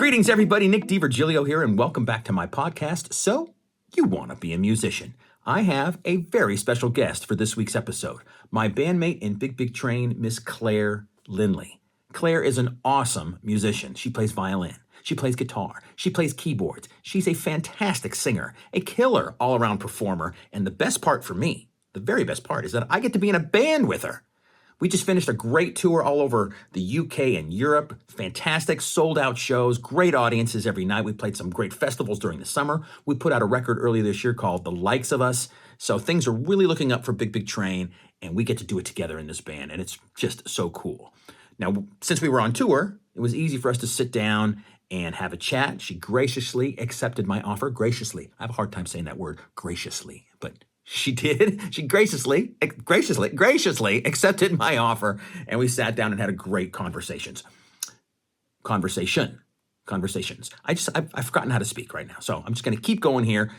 Greetings, everybody. Nick DiVirgilio here, and welcome back to my podcast, So You Want to Be a Musician. I have a very special guest for this week's episode, my bandmate in Big Big Train, Miss Clare Lindley. Clare is an awesome musician. She plays violin. She plays guitar. She plays keyboards. She's a fantastic singer, a killer all-around performer, and the best part for me, the very best part, is that I get to be in a band with her. We just finished a great tour all over the UK and Europe. Fantastic sold-out shows, great audiences every night. We played some great festivals during the summer. We put out a record earlier this year called The Likes of Us. So things are really looking up for Big Big Train, and we get to do it together in this band, and it's just so cool. Now, since we were on tour, it was easy for us to sit down and have a chat. She graciously accepted my offer. Graciously. I have a hard time saying that word, graciously, but she did. She graciously accepted my offer, and we sat down and had a great conversations. I've forgotten how to speak right now, so I'm just going to keep going here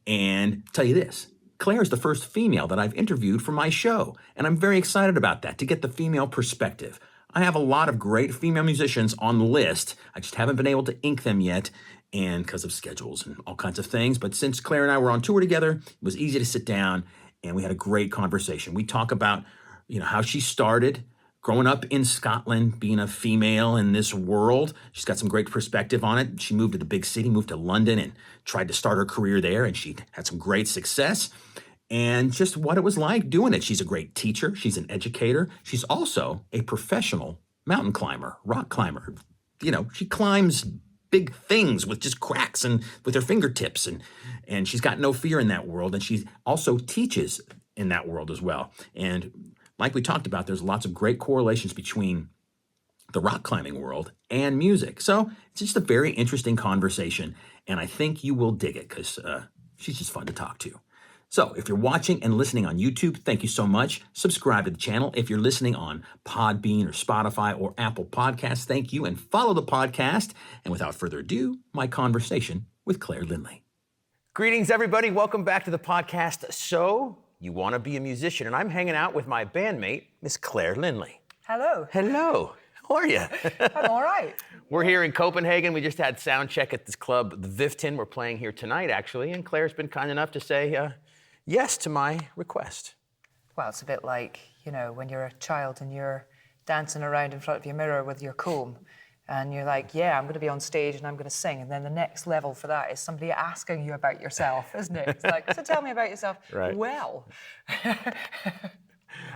and tell you this. Claire is the first female that I've interviewed for my show, and I'm very excited about that, to get the female perspective. I have a lot of great female musicians on the list. I just haven't been able to ink them yet, and because of schedules and all kinds of things. But since Claire and I were on tour together, it was easy to sit down, and we had a great conversation. We talk about, how she started growing up in Scotland, being a female in this world. She's got some great perspective on it. She moved to the big city, moved to London, and tried to start her career there, and she had some great success. And just what it was like doing it. She's a great teacher. She's an educator. She's also a professional mountain climber, rock climber. She climbs big things with just cracks and with her fingertips, and she's got no fear in that world, and she also teaches in that world as well. And like we talked about, there's lots of great correlations between the rock climbing world and music. So it's just a very interesting conversation, and I think you will dig it because she's just fun to talk to. So if you're watching and listening on YouTube, thank you so much. Subscribe to the channel. If you're listening on Podbean or Spotify or Apple Podcasts, thank you, and follow the podcast. And without further ado, my conversation with Clare Lindley. Greetings, everybody. Welcome back to the podcast, So You Want to Be a Musician. And I'm hanging out with my bandmate, Miss Clare Lindley. Hello. Hello. How are you? I'm all right. We're here in Copenhagen. We just had sound check at this club, the Viften. We're playing here tonight, actually. And Claire's been kind enough to say yes to my request. Well, it's a bit like, when you're a child and you're dancing around in front of your mirror with your comb and you're like, yeah, I'm going to be on stage and I'm going to sing. And then the next level for that is somebody asking you about yourself, isn't it? It's like, so tell me about yourself. Right. Well.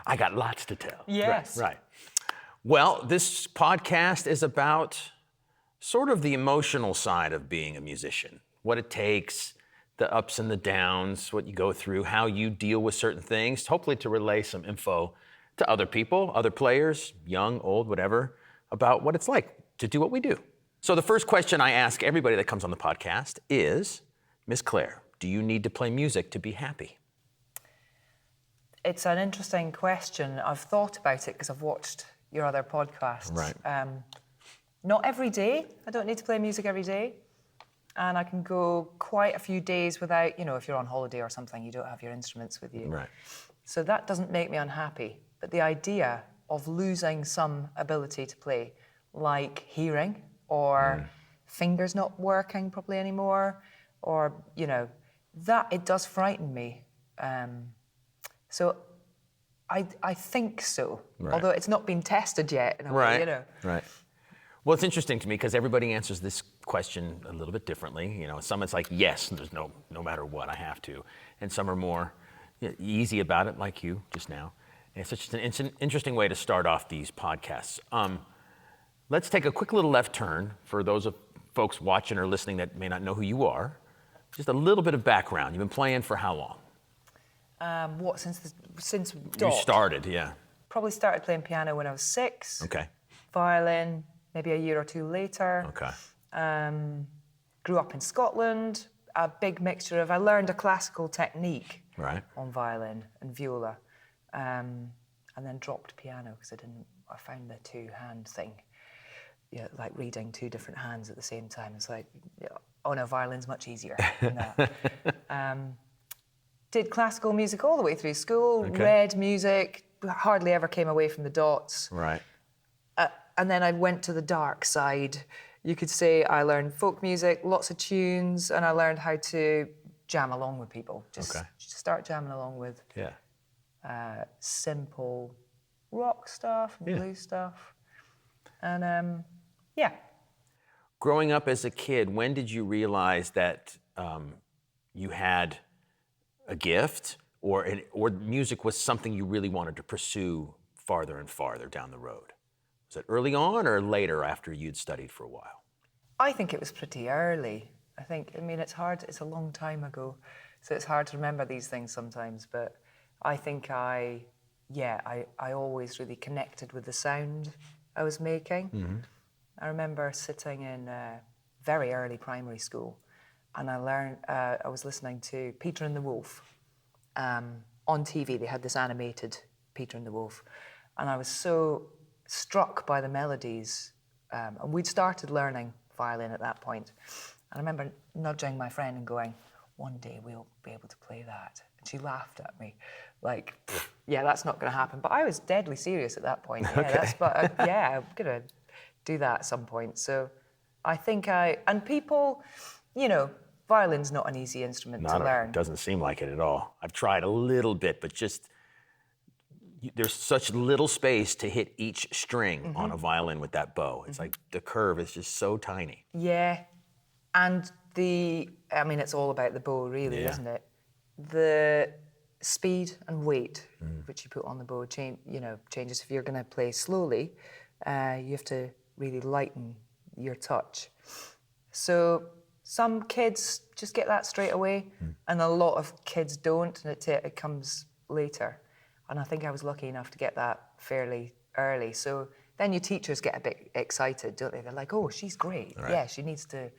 I got lots to tell. Yes. Right. Well, this podcast is about sort of the emotional side of being a musician, what it takes, the ups and the downs, what you go through, how you deal with certain things, hopefully to relay some info to other people, other players, young, old, whatever, about what it's like to do what we do. So the first question I ask everybody that comes on the podcast is, Miss Clare, do you need to play music to be happy? It's an interesting question. I've thought about it because I've watched your other podcasts. Right. Not every day. I don't need to play music every day. And I can go quite a few days without, if you're on holiday or something, you don't have your instruments with you. Right. So that doesn't make me unhappy. But the idea of losing some ability to play, like hearing or fingers not working properly anymore, or, that, it does frighten me. So I think so, right. Although it's not been tested yet in a way, Right. Well, it's interesting to me because everybody answers this question a little bit differently. Some it's like, yes, there's no matter what, I have to. And some are more easy about it, like you just now. And it's an interesting way to start off these podcasts. Let's take a quick little left turn for those of folks watching or listening that may not know who you are. Just a little bit of background. You've been playing for how long? Since You started, yeah. Probably started playing piano when I was 6. Okay. Violin, maybe a year or two later. Okay. Grew up in Scotland. A big mixture of, I learned a classical technique on violin and viola, and then dropped piano because I found the two-hand thing, like reading two different hands at the same time. It's like, oh no, violin's much easier than that. Did classical music all the way through school, read music, hardly ever came away from the dots. Right. And then I went to the dark side, you could say I learned folk music, lots of tunes, and I learned how to jam along with people. Just start jamming along with simple rock stuff and blues stuff. And Growing up as a kid, when did you realize that you had a gift or music was something you really wanted to pursue farther and farther down the road? Was it early on or later after you'd studied for a while? I think it was pretty early. I mean, it's hard, it's a long time ago, so it's hard to remember these things sometimes, but I think I always really connected with the sound I was making. Mm-hmm. I remember sitting in very early primary school, and I was listening to Peter and the Wolf. On TV, they had this animated Peter and the Wolf, and I was so struck by the melodies, and we'd started learning violin at that point. And I remember nudging my friend and going, one day we'll be able to play that. And she laughed at me, like, yeah, that's not going to happen. But I was deadly serious at that point. Yeah, I'm going to do that at some point. So I think and people, violin's not an easy instrument to learn. It doesn't seem like it at all. I've tried a little bit, but there's such little space to hit each string on a violin with that bow. It's like the curve is just so tiny. Yeah, and it's all about the bow, really, isn't it? The speed and weight which you put on the bow changes. If you're going to play slowly, you have to really lighten your touch. So some kids just get that straight away, and a lot of kids don't, and it comes later. And I think I was lucky enough to get that fairly early. So then your teachers get a bit excited, don't they? They're like, oh, she's great. Right. Yeah, she needs to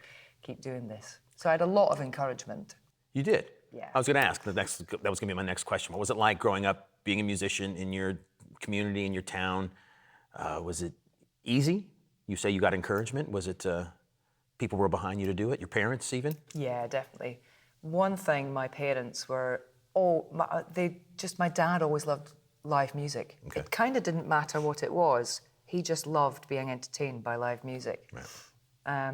keep doing this. So I had a lot of encouragement. You did? Yeah. I was going to ask, that was going to be my next question. What was it like growing up, being a musician in your community, in your town? Was it easy? You say you got encouragement. Was it people were behind you to do it? Your parents even? Yeah, definitely. One thing, my parents were, my dad always loved live music. Okay. It kind of didn't matter what it was. He just loved being entertained by live music. Right.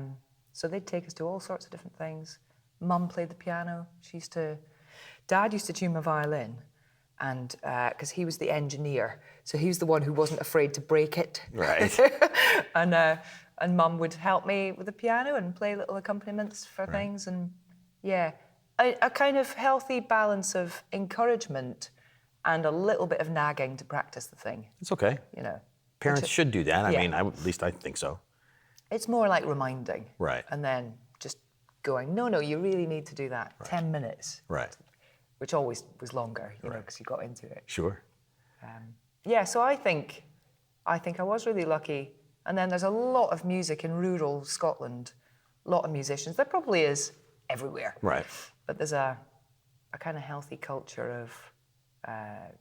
So they'd take us to all sorts of different things. Mum played the piano. Dad used to tune my violin, and because he was the engineer, so he was the one who wasn't afraid to break it. Right. and Mum would help me with the piano and play little accompaniments for things, and a kind of healthy balance of encouragement and a little bit of nagging to practice the thing. It's okay. Parents should do that. I mean, at least I think so. It's more like reminding. Right. And then just going, no, you really need to do that. Right. 10 minutes. Right. Which always was longer, because you got into it. Sure. So I think I was really lucky. And then there's a lot of music in rural Scotland, a lot of musicians. There probably is everywhere. Right. But there's a kind of healthy culture of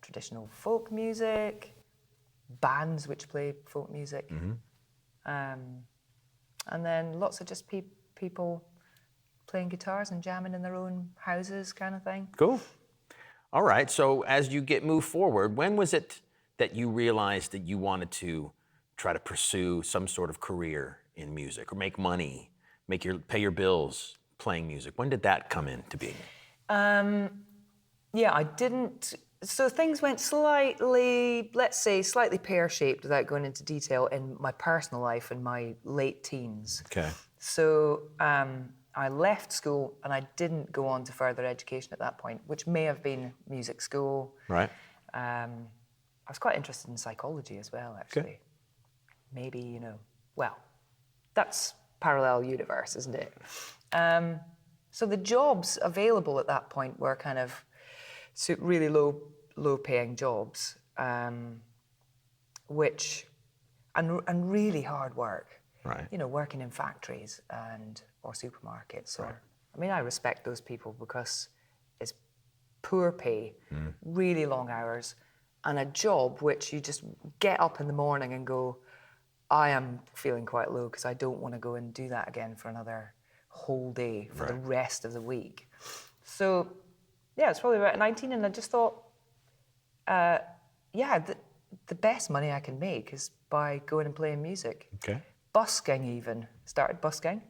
traditional folk music, bands which play folk music, and then lots of just people playing guitars and jamming in their own houses, kind of thing. Cool. All right. So as you move forward, when was it that you realized that you wanted to try to pursue some sort of career in music or make money, pay your bills playing music? When did that come into being? I didn't. So things went slightly pear-shaped without going into detail in my personal life in my late teens. Okay. So I left school and I didn't go on to further education at that point, which may have been music school. Right. I was quite interested in psychology as well, actually. Okay. Maybe, that's parallel universe, isn't it? So the jobs available at that point were kind of really low-paying jobs, which and really hard work. Right. Working in factories or supermarkets. Right. I respect those people because it's poor pay, really long hours, and a job which you just get up in the morning and go, I am feeling quite low because I don't want to go and do that again for another whole day for the rest of the week. So, it's probably about 19, and I just thought, the best money I can make is by going and playing music. Okay. busking even. Started busking.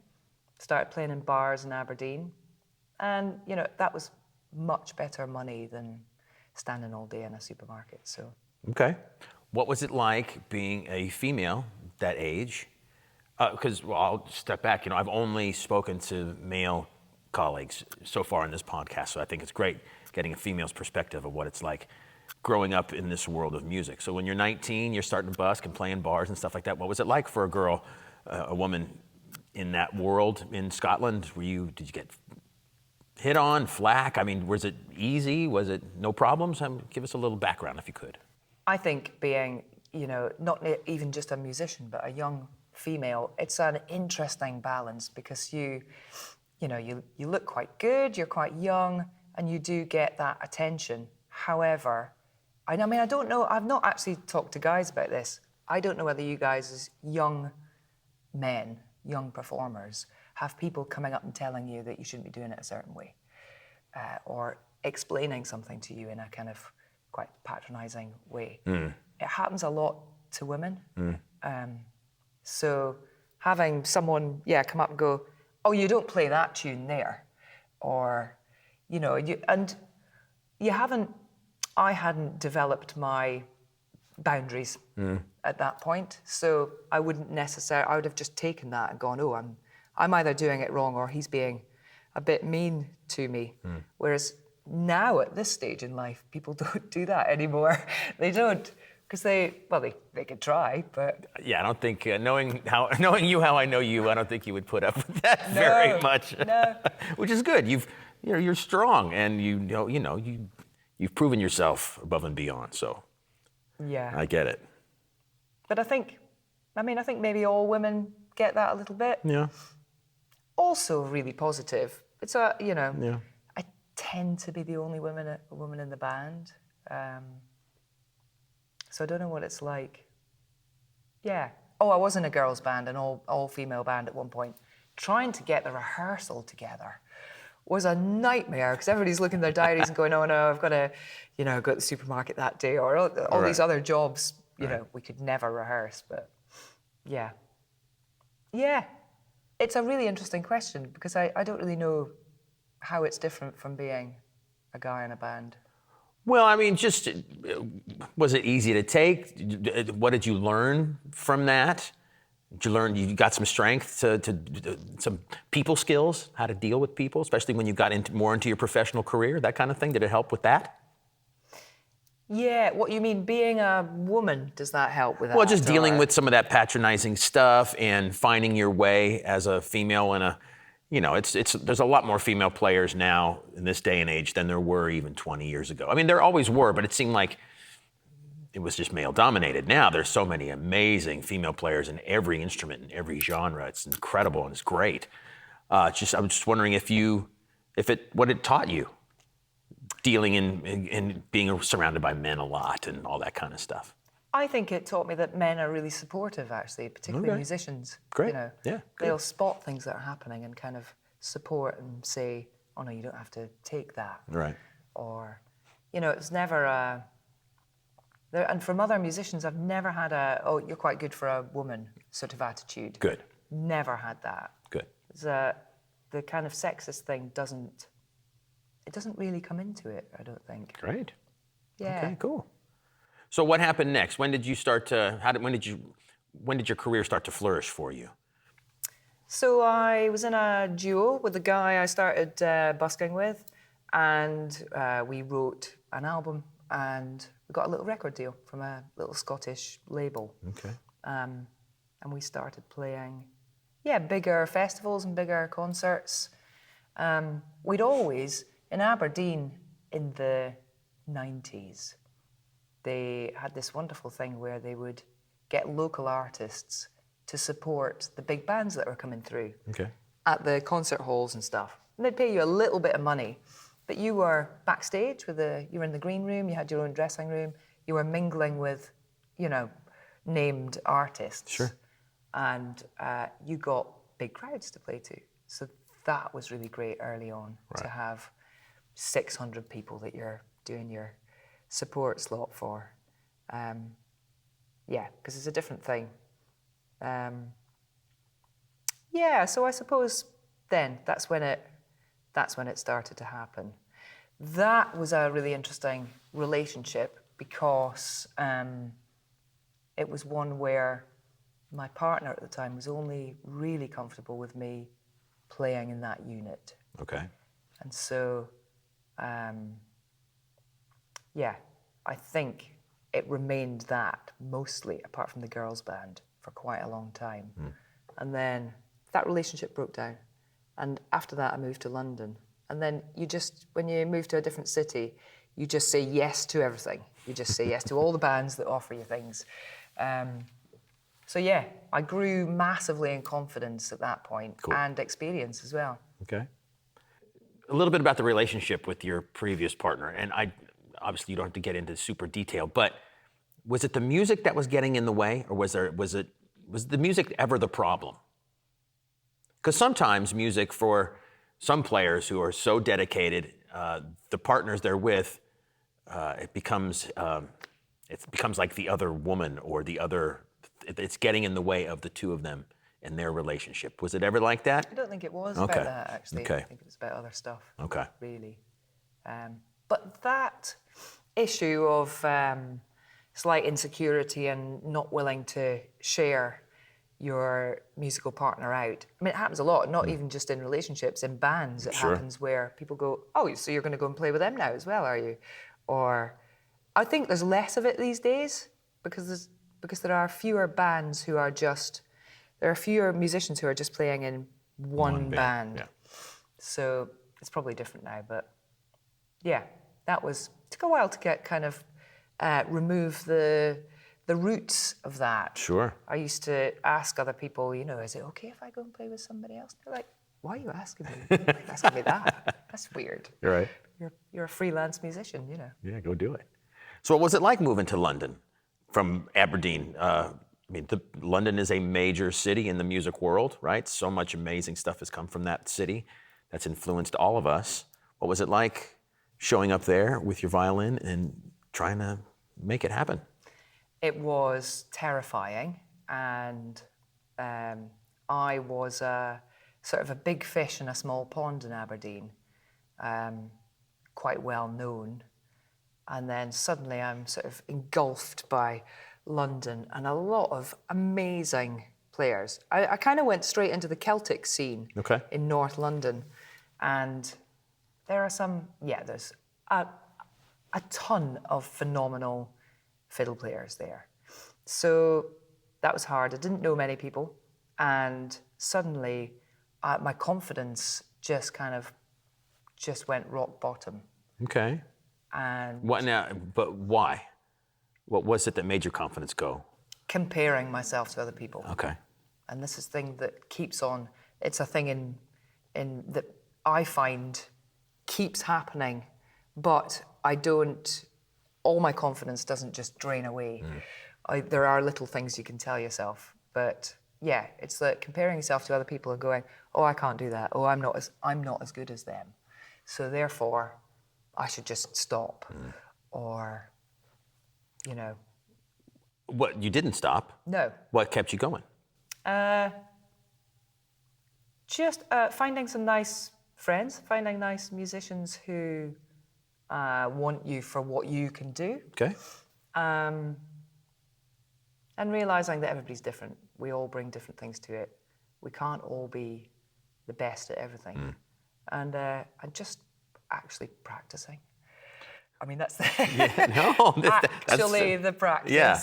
Started playing in bars in Aberdeen. And, you know, that was much better money than standing all day in a supermarket, so. Okay. What was it like being a female that age? Because, well, I'll step back. You know, I've only spoken to male colleagues so far in this podcast, so I think it's great getting a female's perspective of what it's like growing up in this world of music. So when you're 19, you're starting to busk and play in bars and stuff like that. What was it like for a girl, a woman in that world in Scotland? Did you get hit on, flack? I mean, was it easy? Was it no problems? Give us a little background if you could. I think being, you know, not even just a musician, but a young female, it's an interesting balance because you look quite good, you're quite young, and you do get that attention. However, I mean, I don't know, I've not actually talked to guys about this. I don't know whether you guys as young men, young performers, have people coming up and telling you that you shouldn't be doing it a certain way, or explaining something to you in a kind of quite patronizing way. It happens a lot to women. So having someone, come up and go, oh, you don't play that tune there, or, you know, I hadn't developed my boundaries at that point, so I would have just taken that and gone, oh, I'm either doing it wrong or he's being a bit mean to me. Whereas now at this stage in life, people don't do that anymore. They don't, because they could try, but... Yeah, I don't think, knowing you how I know you, I don't think you would put up with that very much. No. Which is good. You're strong, and you've proven yourself above and beyond, so yeah, I get it. But I think maybe all women get that a little bit. Yeah. Also really positive. It's I tend to be the only woman in the band. So I don't know what it's like. Yeah. Oh, I was in a girls' band, an all-female band at one point. Trying to get the rehearsal together was a nightmare because everybody's looking at their diaries and going, oh no, I've got to, go to the supermarket that day, or all these other jobs, we could never rehearse, but yeah. Yeah. It's a really interesting question because I don't really know how it's different from being a guy in a band. Well, I mean, just, was it easy to take? What did you learn from that? You got some strength to some people skills, how to deal with people, especially when you got more into your professional career, that kind of thing? Did it help with that? Yeah, what you mean, being a woman, does that help with that? Well, just dealing with some of that patronizing stuff and finding your way as a female in a, there's a lot more female players now in this day and age than there were even 20 years ago. I mean, there always were, but it seemed like it was just male dominated. Now there's so many amazing female players in every instrument, in every genre. It's incredible and it's great. I'm just wondering what it taught you, dealing in being surrounded by men a lot and all that kind of stuff. I think it taught me that men are really supportive, actually, particularly musicians. Great. Yeah. They'll spot things that are happening and kind of support and say, oh no, you don't have to take that. Right. Or, it's never and from other musicians, I've never had oh, you're quite good for a woman sort of attitude. Good. Never had that. Good. The kind of sexist thing doesn't really come into it, I don't think. Great. Yeah. Okay, cool. So what happened next? When did you when did your career start to flourish for you? So I was in a duo with the guy I started busking with, and we wrote an album, and we got a little record deal from a little Scottish label. Okay. And we started playing, bigger festivals and bigger concerts. We'd always, in Aberdeen in the 90s, they had this wonderful thing where they would get local artists to support the big bands that were coming through at the concert halls and stuff. And they'd pay you a little bit of money, but you were backstage you were in the green room, you had your own dressing room, you were mingling with, named artists. Sure. And you got big crowds to play to. So that was really great early on, to have 600 people that you're doing your support slot for. Because it's a different thing. Yeah, so I suppose then that's when it started to happen. That was a really interesting relationship because it was one where my partner at the time was only really comfortable with me playing in that unit. Okay. And so, yeah, I think it remained that mostly, apart from the girls' band, for quite a long time. And then that relationship broke down. And after that, I moved to London. And then when you move to a different city, you just say yes to everything. You just say yes to all the bands that offer you things. So yeah, I grew massively in confidence at that point. Cool. And experience as well. Okay. A little bit about the relationship with your previous partner, and obviously you don't have to get into super detail, but was it the music that was getting in the way, or was the music ever the problem? Because sometimes music, for some players who are so dedicated, the partners they're with, it becomes like the other woman or the other. It's getting in the way of the two of them in their relationship. Was it ever like that? I don't think it was Okay. about that, actually. Okay. I think it was about other stuff. Okay. Really. But that issue of slight insecurity and not willing to share your musical partner out. I mean, it happens a lot, not even just in relationships, in bands. It Sure. happens where people go, oh, so you're going to go and play with them now as well, are you? Or I think there's less of it these days because there are fewer bands who are just, there are fewer musicians who are just playing in one band. Yeah. So it's probably different now, but yeah, took a while to get kind of remove the roots of that. Sure. I used to ask other people, is it okay if I go and play with somebody else? They're like, why are you asking me? Why are you asking me that? That's weird. You're right. You're a freelance musician, Yeah, go do it. So what was it like moving to London from Aberdeen? London is a major city in the music world, right? So much amazing stuff has come from that city that's influenced all of us. What was it like showing up there with your violin and trying to make it happen? It was terrifying, and I was sort of a big fish in a small pond in Aberdeen, quite well known. And then suddenly I'm sort of engulfed by London and a lot of amazing players. I kind of went straight into the Celtic scene in North London, and there are there's a ton of phenomenal fiddle players there. So that was hard. I didn't know many people, and suddenly my confidence just went rock bottom. Okay. And what now? But why? What was it that made your confidence go? Comparing myself to other people. Okay. And this is a thing that keeps on. It's a thing in that I find keeps happening, but I don't. All my confidence doesn't just drain away. There are little things you can tell yourself, but yeah, it's like comparing yourself to other people and going, "Oh, I can't do that. Oh, I'm not as good as them. So therefore, I should just stop." Or, What, you didn't stop? No. What kept you going? Just finding some nice friends, finding nice musicians who want you for what you can do. Okay. And realizing that everybody's different. We all bring different things to it. We can't all be the best at everything. And just actually practicing. I mean, that's the practice. Yeah.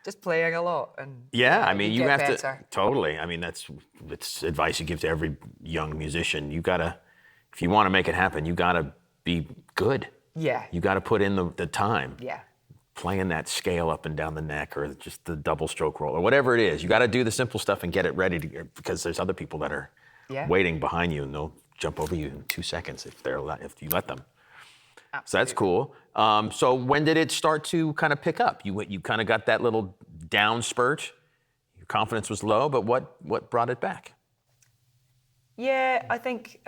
Just playing a lot and you have better. to totally. I mean, that's advice you give to every young musician. You gotta, if you want to make it happen, you gotta be good. Yeah. You gotta put in the time. Yeah. Playing that scale up and down the neck, or just the double stroke roll, or whatever it is. You got to do the simple stuff and get it ready because there's other people that are waiting behind you, and they'll jump over you in 2 seconds if you let them. Absolutely. So that's cool. So when did it start to kind of pick up? You kind of got that little down spurt. Your confidence was low, but what brought it back? Yeah, I think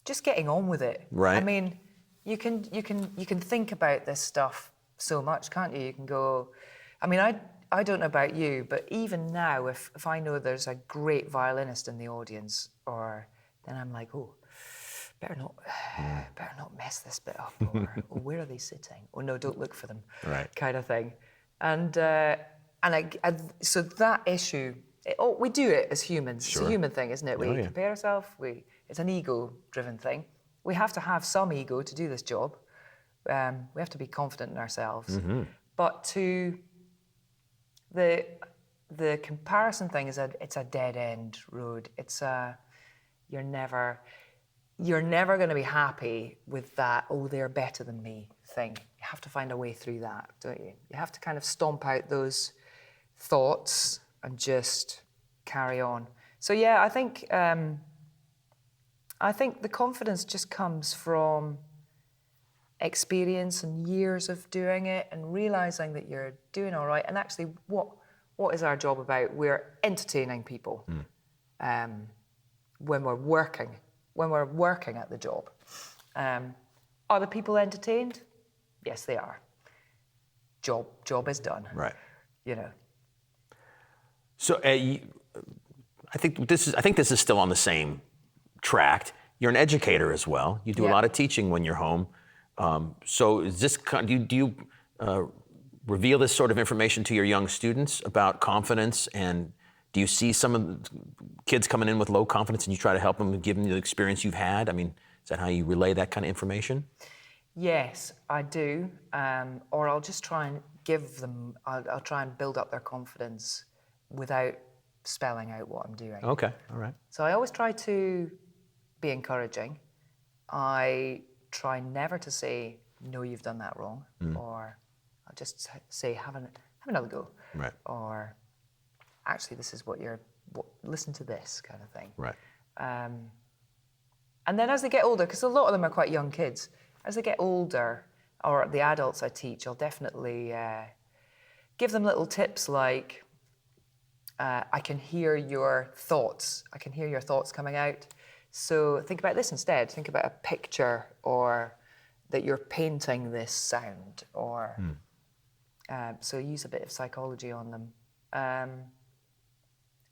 just getting on with it. Right. I mean, you can think about this stuff so much, can't you? You can go. I mean, I don't know about you, but even now, if I know there's a great violinist in the audience, then I'm like, oh, better not mess this bit up, or oh, where are they sitting? Oh no, don't look for them, Right. kind of thing. And so that issue, we do it as humans. Sure. It's a human thing, isn't it? We compare ourselves. It's an ego-driven thing. We have to have some ego to do this job. We have to be confident in ourselves. But the comparison thing it's a dead end road. You're never going to be happy with that, oh, they're better than me thing. You have to find a way through that, don't you? You have to kind of stomp out those thoughts and just carry on. So yeah, I think the confidence just comes from experience and years of doing it and realizing that you're doing all right. And actually, what is our job about? We're entertaining people when we're working at the job. Are the people entertained? Yes, they are. Job is done. Right. You know. So I think this is still on the same track. You're an educator as well. You do a lot of teaching when you're home. So is this, do you reveal this sort of information to your young students about confidence? And do you see some of the kids coming in with low confidence and you try to help them and give them the experience you've had? I mean, is that how you relay that kind of information? Yes, I do. Or I'll just try and I'll try and build up their confidence without spelling out what I'm doing. Okay, all right. So I always try to be encouraging. I try never to say, no, you've done that wrong. Or I'll just say, have another go. Right. Or actually, this is listen to this kind of thing. Right. And then as they get older, because a lot of them are quite young kids, as they get older, or the adults I teach, I'll definitely give them little tips like, I can hear your thoughts. I can hear your thoughts coming out. So think about this instead. Think about a picture, or that you're painting this sound, or so use a bit of psychology on them.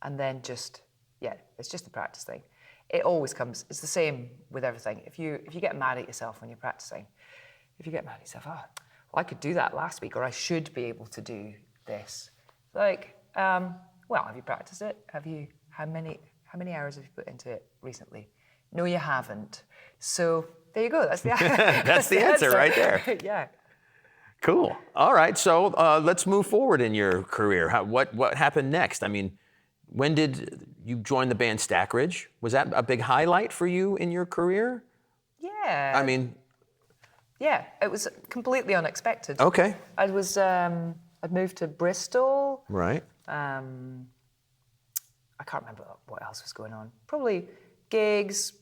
And then it's just a practice thing. It always comes, it's the same with everything. If you get mad at yourself when you're practicing, if you get mad at yourself, well, I could do that last week, or I should be able to do this. Like, well, have you practiced it? How many hours have you put into it recently? No, you haven't. So there you go. That's the That's the answer right there. Yeah. Cool. All right. So let's move forward in your career. What happened next? I mean, when did you join the band Stackridge? Was that a big highlight for you in your career? Yeah. I mean, yeah, it was completely unexpected. Okay. I'd moved to Bristol. Right. I can't remember what else was going on. Probably gigs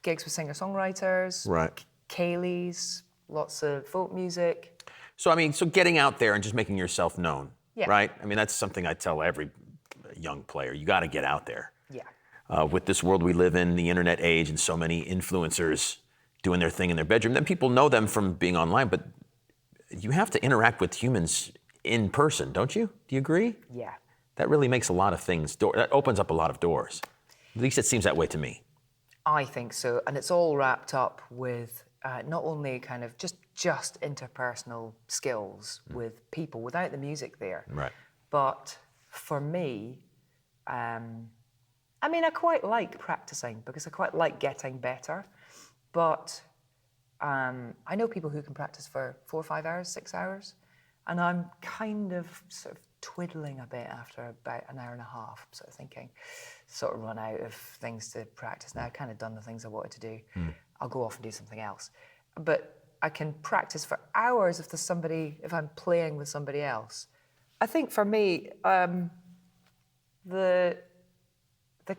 with singer-songwriters. Right. Cayleys, lots of folk music. So, I mean, getting out there and just making yourself known, Yeah. right? I mean, that's something I tell every young player. You got to get out there. Yeah. With this world we live in, the internet age, and so many influencers doing their thing in their bedroom, then people know them from being online, but you have to interact with humans in person, don't you? Do you agree? Yeah. That really makes a lot of things, that opens up a lot of doors. At least it seems that way to me. I think so, and it's all wrapped up with not only kind of just interpersonal skills with people without the music there. Right. But for me, I mean, I quite like practicing because I quite like getting better. But I know people who can practice for 4 or 5 hours, 6 hours, and I'm kind of sort of twiddling a bit after about an hour and a half. I'm sort of thinking, sort of run out of things to practice now. I've kind of done the things I wanted to do. I'll go off and do something else. But I can practice for hours if I'm playing with somebody else. I think for me, the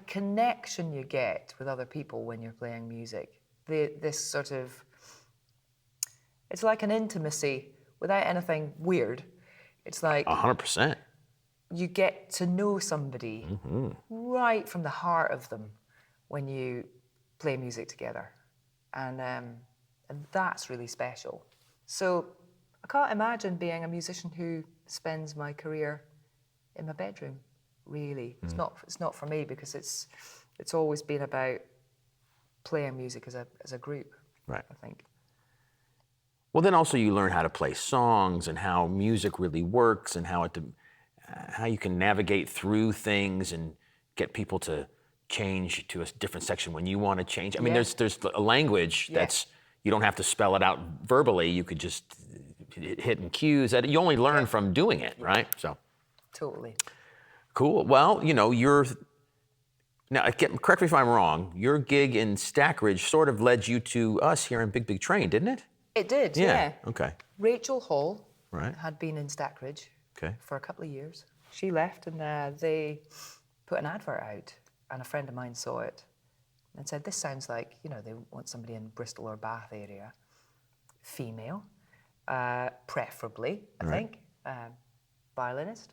connection you get with other people when you're playing music, this sort of, it's like an intimacy without anything weird. It's like 100%. you get to know somebody right from the heart of them when you play music together, and that's really special. So I can't imagine being a musician who spends my career in my bedroom, really. It's not for me because it's always been about playing music as a group, Right. I think. Well, then also you learn how to play songs and how music really works and how you can navigate through things and get people to change to a different section when you want to change. I mean, Yeah. there's a language Yeah. that's, you don't have to spell it out verbally. You could just hit in cues. That you only learn from doing it, right? So Totally. cool. Well, now, correct me if I'm wrong, your gig in Stackridge sort of led you to us here in Big Big Train, didn't it? It did, yeah. Okay. Rachel Hall Right. had been in Stackridge Okay. for a couple of years. She left and they put an advert out and a friend of mine saw it and said, this sounds like, they want somebody in Bristol or Bath area, female, preferably, I think, violinist.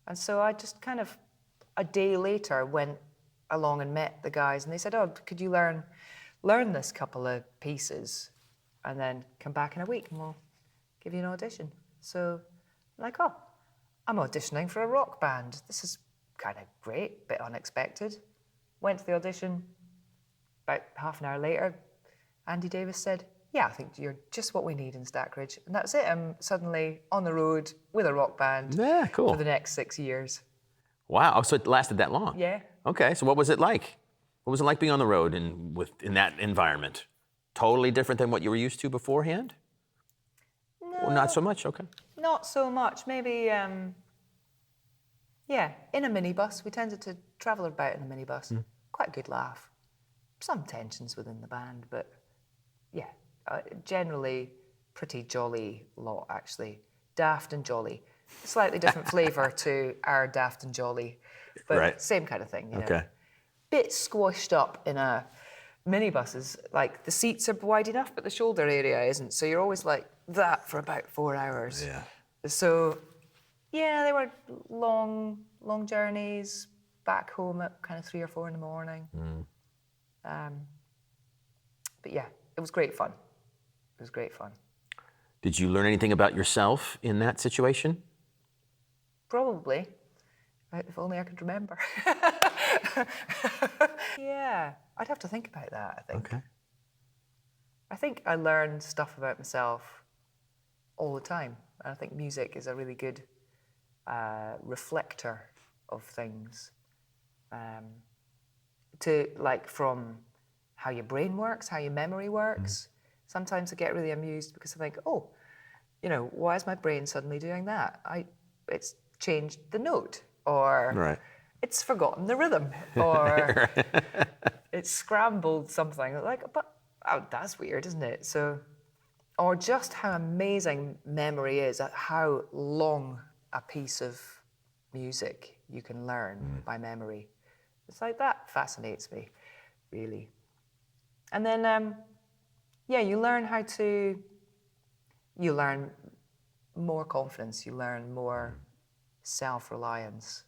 And so I just kind of, a day later, went along and met the guys and they said, oh, could you learn this couple of pieces and then come back in a week and we'll give you an audition. So I'm like, oh, I'm auditioning for a rock band. This is kind of great, bit unexpected. Went to the audition. About half an hour later, Andy Davis said, yeah, I think you're just what we need in Stackridge. And that's it. I'm suddenly on the road with a rock band for the next 6 years. Wow, so it lasted that long? Yeah. Okay, so what was it like? What was it like being on the road in that environment? Totally different than what you were used to beforehand? No. Well, not so much, okay. Not so much. Maybe, in a minibus. We tended to travel about in a minibus. Quite a good laugh. Some tensions within the band, but yeah, generally pretty jolly lot, actually. Daft and jolly. Slightly different flavour to our Daft and Jolly, but same kind of thing, Okay. Bit squashed up in a minibuses, like the seats are wide enough, but the shoulder area isn't. So you're always like that for about 4 hours. Yeah. So, yeah, they were long journeys back home at kind of 3 or 4 in the morning. But yeah, it was great fun. It was great fun. Did you learn anything about yourself in that situation? Probably. If only I could remember. Yeah, I'd have to think about that, I think. Okay. I think I learn stuff about myself all the time. And I think music is a really good reflector of things. From how your brain works, how your memory works. Sometimes I get really amused because I think, oh, why is my brain suddenly doing that? It's changed the note, or it's forgotten the rhythm, or it's scrambled something. That's weird, isn't it? So, or just how amazing memory is, at how long a piece of music you can learn by memory. It's like that fascinates me, really. And then, you learn more confidence, you learn more self-reliance,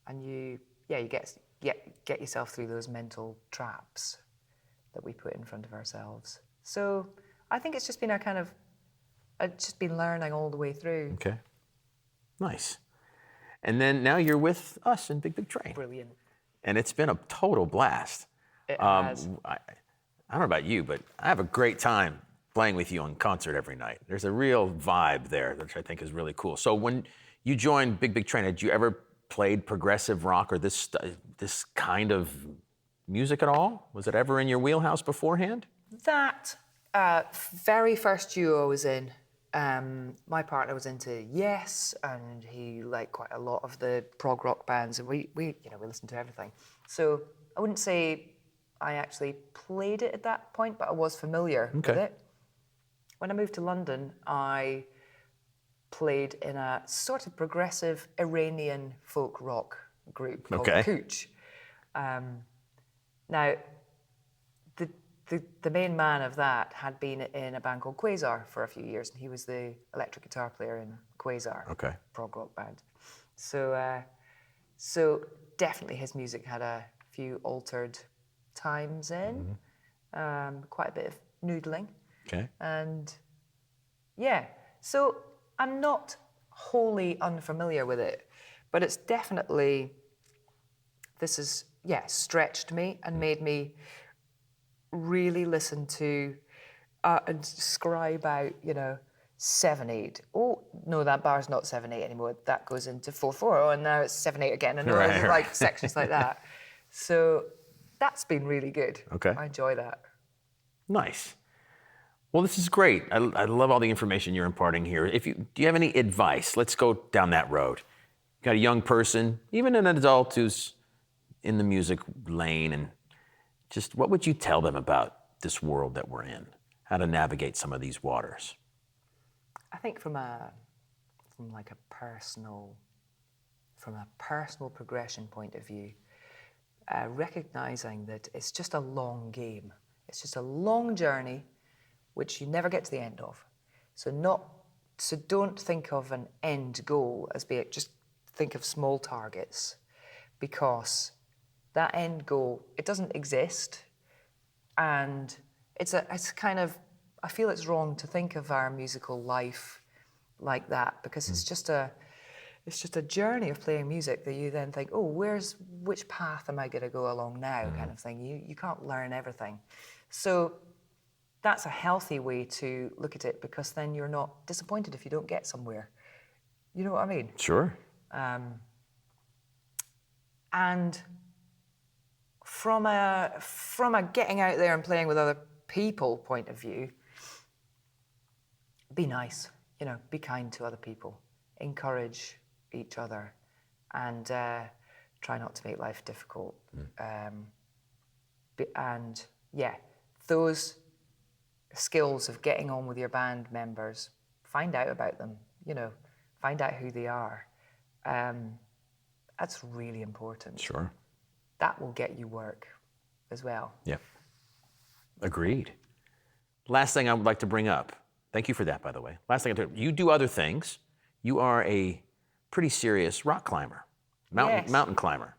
and you get yourself through those mental traps that we put in front of ourselves. So I think it's just been I've just been learning all the way through. Okay, nice. And then now you're with us in Big Big Train. Brilliant. And it's been a total blast. It has. I don't know about you, but I have a great time playing with you on concert every night. There's a real vibe there, which I think is really cool. So when you joined Big Big Train, had you ever played progressive rock or this kind of music at all? Was it ever in your wheelhouse beforehand? That very first duo I was in, my partner was into Yes, and he liked quite a lot of the prog rock bands, and we listened to everything. So I wouldn't say I actually played it at that point, but I was familiar with it. When I moved to London, I played in a sort of progressive Iranian folk rock group called Cooch. Now, the main man of that had been in a band called Quasar for a few years, and he was the electric guitar player in Quasar, prog rock band. So definitely his music had a few altered times in, quite a bit of noodling. Okay. And yeah, so I'm not wholly unfamiliar with it. But it's definitely, this has, stretched me and made me really listen to and scribe out, 7/8. Oh, no, that bar's not 7/8 anymore. That goes into 4/4. Oh, and now it's 7/8 again. And Right, there's right. like sections like that. So that's been really good. Okay. I enjoy that. Nice. Well, this is great. I love all the information you're imparting here. Do you have any advice? Let's go down that road. You got a young person, even an adult who's in the music lane, and just what would you tell them about this world that we're in? How to navigate some of these waters? I think from a personal progression point of view, recognizing that it's just a long game. It's just a long journey, which you never get to the end of. So don't think of an end goal as being, just think of small targets, because that end goal, it doesn't exist. And it's kind of, I feel it's wrong to think of our musical life like that, because it's just a journey of playing music that you then think, oh, which path am I going to go along now, kind of thing. You can't learn everything. So that's a healthy way to look at it, because then you're not disappointed if you don't get somewhere. You know what I mean? Sure. And from a getting out there and playing with other people point of view, be nice, be kind to other people, encourage each other, and try not to make life difficult. Those skills of getting on with your band members, find out about them, find out who they are. That's really important. Sure. That will get you work as well. Yeah. Agreed. Last thing I would like to bring up. Thank you for that, by the way. Last thing, you do other things. You are a pretty serious rock climber, mountain climber.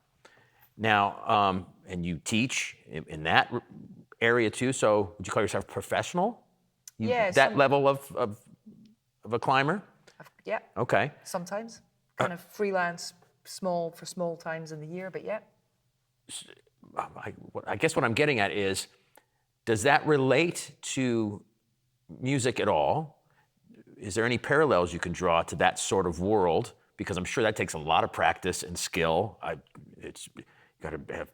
Now, and you teach in that area too. So, would you call yourself professional? That level of a climber? Yeah. Okay. Sometimes, kind of freelance, for small times in the year, but yeah. I guess what I'm getting at is, does that relate to music at all? Is there any parallels you can draw to that sort of world? Because I'm sure that takes a lot of practice and skill. You got to have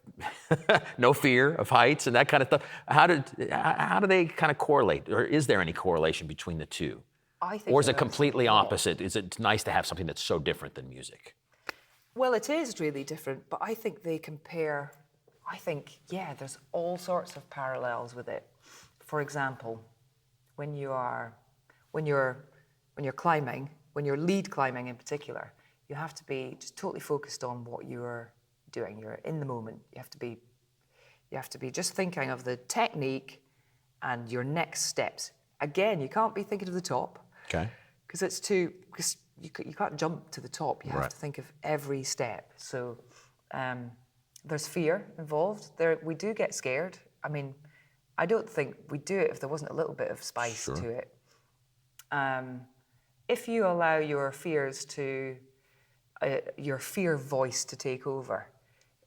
no fear of heights and that kind of stuff. How do they kind of correlate, or is there any correlation between the two? I think, or is it completely opposite? Is it nice to have something that's so different than music? Well, it is really different, but I think they compare. I think, there's all sorts of parallels with it. For example, when you're climbing, when you're lead climbing in particular, you have to be just totally focused on what you're doing. You're in the moment. You have to be just thinking of the technique and your next steps. Again, you can't be thinking of the top. Okay. Because you can't jump to the top. You have to think of every step. So there's fear involved. We do get scared. I mean, I don't think we'd do it if there wasn't a little bit of spice to it. If you allow your fears your fear voice to take over,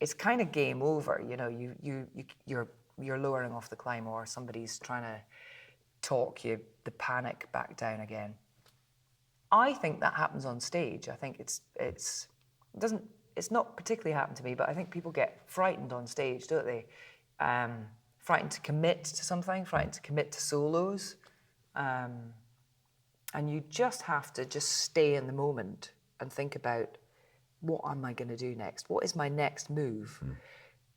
it's kind of game over. You're lowering off the climb, or somebody's trying to talk the panic back down again. I think that happens on stage. I think it's not particularly happened to me, but I think people get frightened on stage, don't they? Frightened to commit to something, frightened to commit to solos. And you just have to just stay in the moment and think about, what am I going to do next? What is my next move?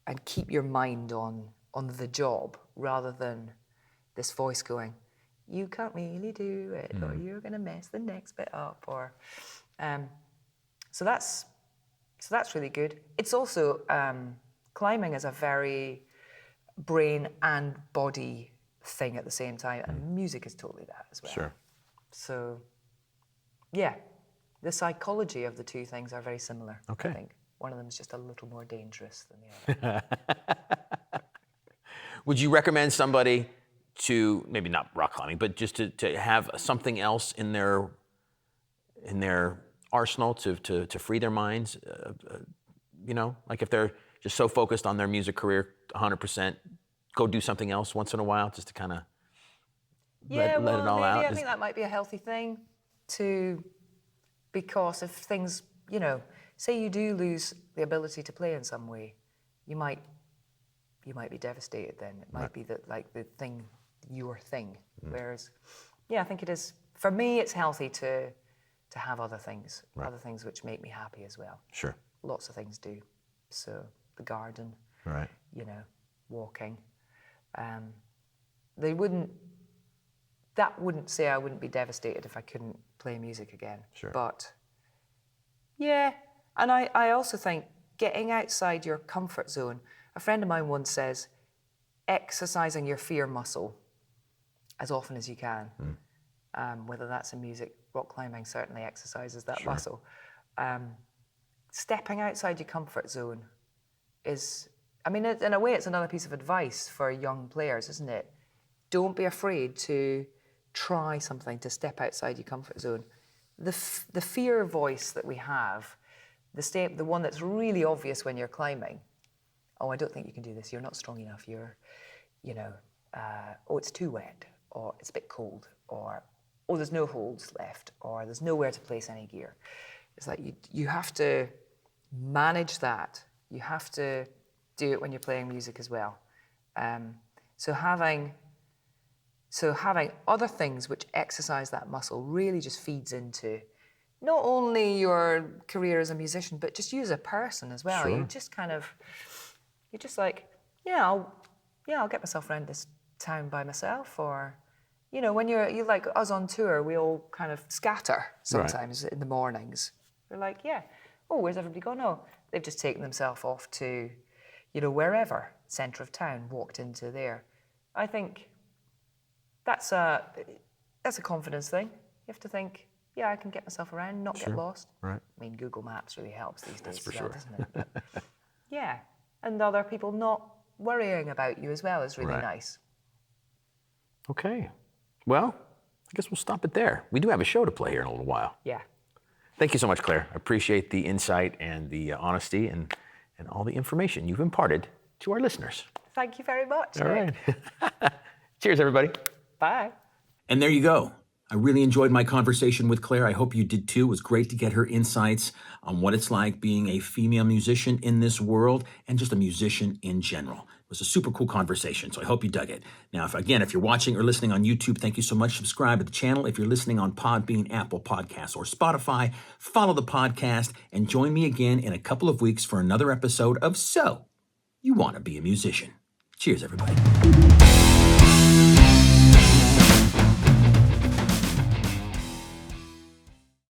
And keep your mind on the job, rather than this voice going, you can't really do it, or you're going to mess the next bit up, or so that's really good. It's also climbing is a very brain and body thing at the same time, and music is totally that as well. Sure. So, the psychology of the two things are very similar. Okay. I think one of them is just a little more dangerous than the other. Would you recommend somebody to, maybe not rock climbing, but just to have something else in their arsenal to free their minds? You know, like if they're just so focused on their music career 100%, go do something else once in a while just to kind of let it all maybe out? I think that might be a healthy thing because if things, you know, say you do lose the ability to play in some way, you might be devastated then. It might be that, like, your thing. Whereas, yeah, I think it is, for me, it's healthy to have other things which make me happy as well. Sure. Lots of things do. So the garden, you know, walking. That wouldn't say I wouldn't be devastated if I couldn't play music again. Sure. But yeah, and I also think getting outside your comfort zone. A friend of mine once says, exercising your fear muscle as often as you can. Whether that's in music, rock climbing certainly exercises that muscle. Stepping outside your comfort zone is, I mean, in a way, it's another piece of advice for young players, isn't it? Don't be afraid to try something, to step outside your comfort zone. The fear voice that we have, the one that's really obvious when you're climbing, oh, I don't think you can do this, you're not strong enough, you're, you know, oh, it's too wet, or it's a bit cold, or, oh, there's no holds left, or there's nowhere to place any gear. It's like you have to manage that. You have to do it when you're playing music as well. So having other things which exercise that muscle really just feeds into not only your career as a musician, but just you as a person as well. Sure. You're just like, I'll get myself around this town by myself, or, you know, when you're like us on tour, we all kind of scatter sometimes in the mornings. We're like, oh, where's everybody gone? Oh, they've just taken themselves off to, you know, wherever, centre of town, walked into there. I think that's a confidence thing. You have to think, I can get myself around, not get lost. Right. I mean, Google Maps really helps these days, doesn't it? But, and other people not worrying about you as well is really nice. Okay. Well, I guess we'll stop it there. We do have a show to play here in a little while. Yeah. Thank you so much, Clare. I appreciate the insight and the honesty and all the information you've imparted to our listeners. Thank you very much. All right. Cheers, everybody. Bye. And there you go. I really enjoyed my conversation with Clare. I hope you did too. It was great to get her insights on what it's like being a female musician in this world and just a musician in general. It was a super cool conversation, so I hope you dug it. Now, if you're watching or listening on YouTube, thank you so much. Subscribe to the channel. If you're listening on Podbean, Apple Podcasts, or Spotify, follow the podcast and join me again in a couple of weeks for another episode of So You Want to Be a Musician. Cheers, everybody.